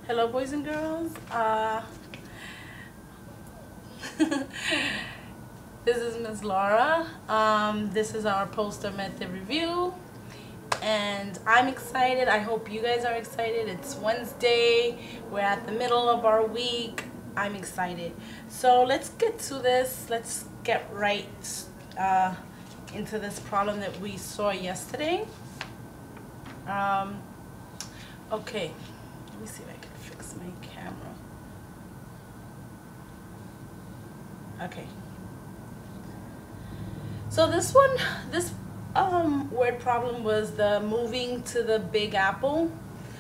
Hello, boys and girls. This is Ms. Laura. This is our poster method review, and I'm excited. I hope you guys are excited. It's Wednesday. We're at the middle of our week. I'm excited. So let's get to this. Let's get right into this problem that we saw yesterday. Okay, let me see if I can fix my camera. Okay. So this word problem was the moving to the Big Apple.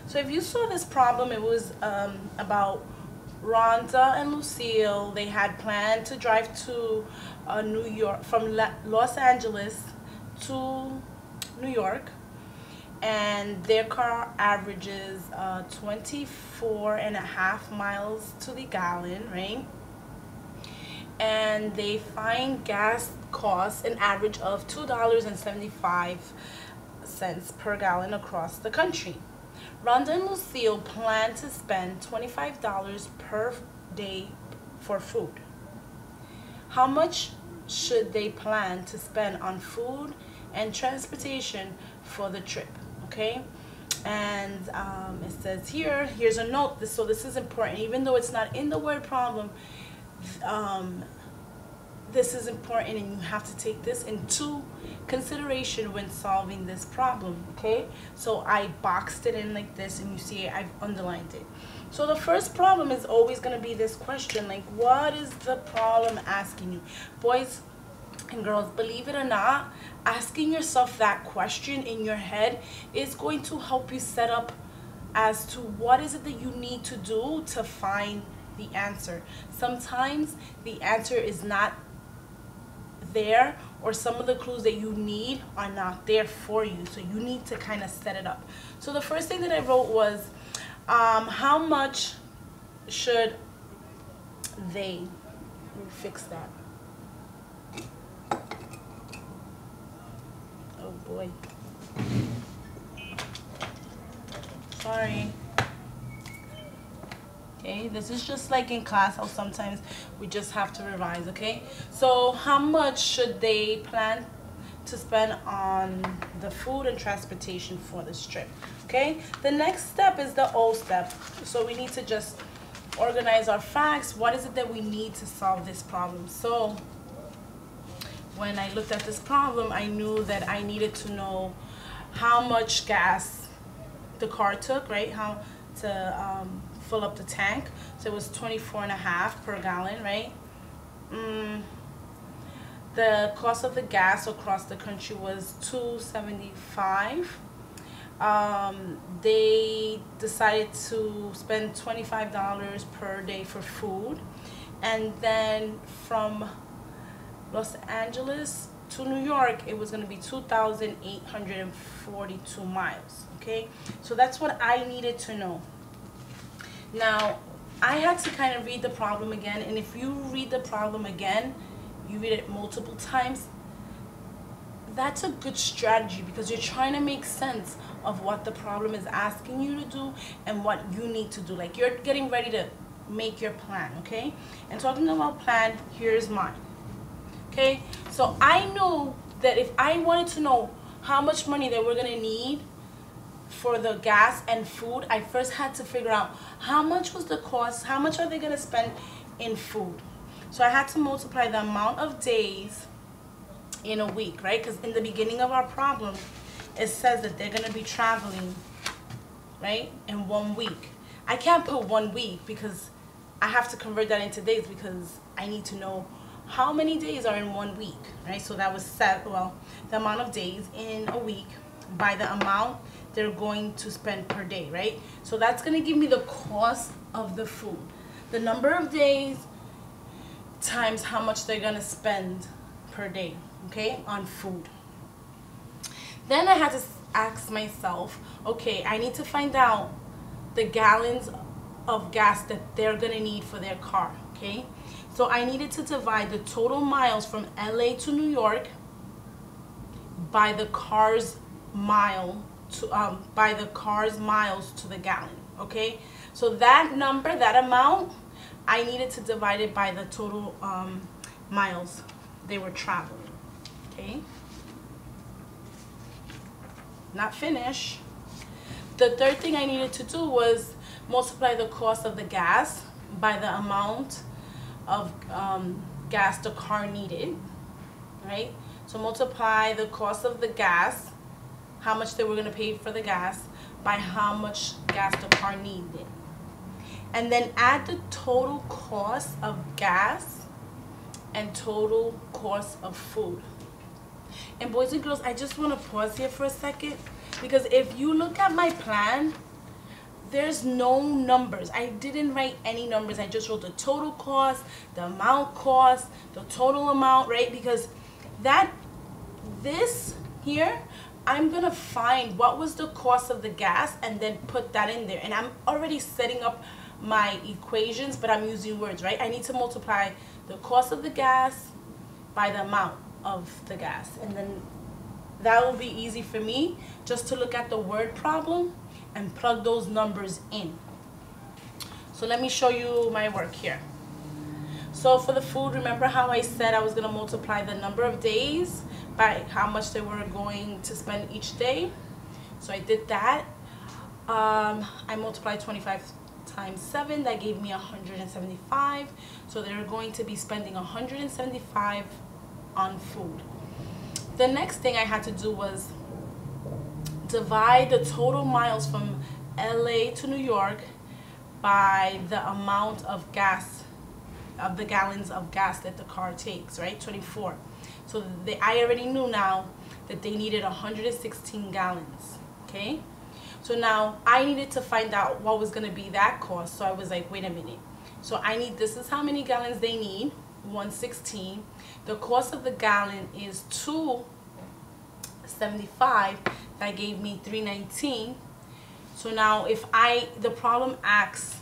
So if you saw this problem, it was about Rhonda and Lucille. They had planned to drive to New York, from Los Angeles to New York, and their car averages 24.5 miles to the gallon, right? And they find gas costs an average of $2.75 per gallon across the country. Rhonda and Lucille plan to spend $25 per day for food. How much should they plan to spend on food and transportation for the trip? Okay, and it says here's a note. So this is important, even though it's not in the word problem. This is important, and you have to take this into consideration when solving this problem. Okay, so I boxed it in like this, and you see I've underlined it. So the first problem is always going to be this question, like, what is the problem asking you? Boys and girls, believe it or not, asking yourself that question in your head is going to help you set up as to what is it that you need to do to find the answer. Sometimes the answer is not there, or some of the clues that you need are not there for you, so you need to kind of set it up. So the first thing that I wrote was how much should they, let me fix that. Oh boy, sorry. Okay, this is just like in class how sometimes we just have to revise. Okay, so how much should they plan to spend on the food and transportation for this trip? Okay, the next step is the O step. So we need to just organize our facts. What is it that we need to solve this problem? So when I looked at this problem, I knew that I needed to know how much gas the car took, right? How to fill up the tank. So it was 24.5 per gallon, right? The cost of the gas across the country was $2.75. They decided to spend $25 per day for food, and then from Los Angeles to New York, it was going to be 2,842 miles. Okay, so that's what I needed to know. Now, I had to kind of read the problem again, and if you read the problem again, you read it multiple times, that's a good strategy, because you're trying to make sense of what the problem is asking you to do and what you need to do. Like, you're getting ready to make your plan, okay? And talking about plan, here's mine. Okay, so I knew that if I wanted to know how much money that we're gonna need for the gas and food, I first had to figure out how much was the cost, how much are they gonna spend in food. So I had to multiply the amount of days in a week, right? Because in the beginning of our problem, it says that they're gonna be traveling, right, in 1 week. I can't put 1 week because I have to convert that into days, because I need to know how many days are in 1 week, right? So that was the amount of days in a week by the amount they're going to spend per day, right? So that's going to give me the cost of the food, the number of days times how much they're going to spend per day, okay, on food. Then I had to ask myself, okay, I need to find out the gallons of gas that they're going to need for their car, okay? So I needed to divide the total miles from LA to New York by the car's miles to the gallon. okay? So that number, that amount, I needed to divide it by the total miles they were traveling, okay? Not finished. The third thing I needed to do was multiply the cost of the gas by the amount of gas the car needed, right? So multiply the cost of the gas, how much they were going to pay for the gas, by how much gas the car needed. And then add the total cost of gas and total cost of food. And boys and girls, I just want to pause here for a second, because if you look at my plan, there's no numbers. I didn't write any numbers. I just wrote the total cost, the amount cost, the total amount, right? Because this here, I'm gonna find what was the cost of the gas and then put that in there. And I'm already setting up my equations, but I'm using words, right? I need to multiply the cost of the gas by the amount of the gas, and then that will be easy for me just to look at the word problem and plug those numbers in. So let me show you my work here. So for the food, remember how I said I was going to multiply the number of days by how much they were going to spend each day? So I did that. I multiplied 25 times 7. That gave me 175. So they're going to be spending 175 on food. The next thing I had to do was divide the total miles from LA to New York by the amount of gas, of the gallons of gas that the car takes, right? 24. So I already knew now that they needed 116 gallons, okay? So now I needed to find out what was going to be that cost. So I was like, wait a minute. So this is how many gallons they need, 116. The cost of the gallon is $2.75. That gave me $3.19. So now if the problem asks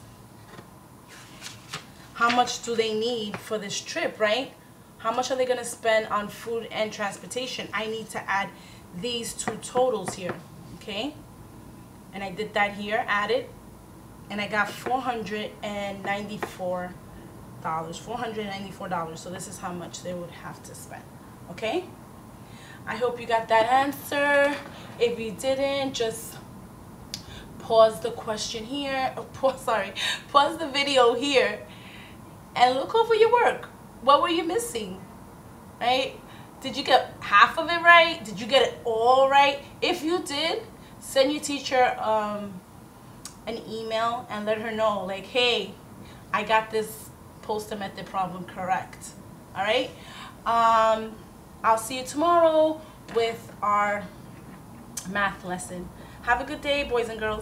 how much do they need for this trip, right? How much are they going to spend on food and transportation? I need to add these two totals here, okay? And I did that here, added, and I got $494. $494. So this is how much they would have to spend, okay? I hope you got that answer. If you didn't, just pause the question here. Pause the video here and look over your work. What were you missing, right? Did you get half of it right? Did you get it all right? If you did, send your teacher an email and let her know, like, hey, I got this poster method problem correct. All right? I'll see you tomorrow with our math lesson. Have a good day, boys and girls.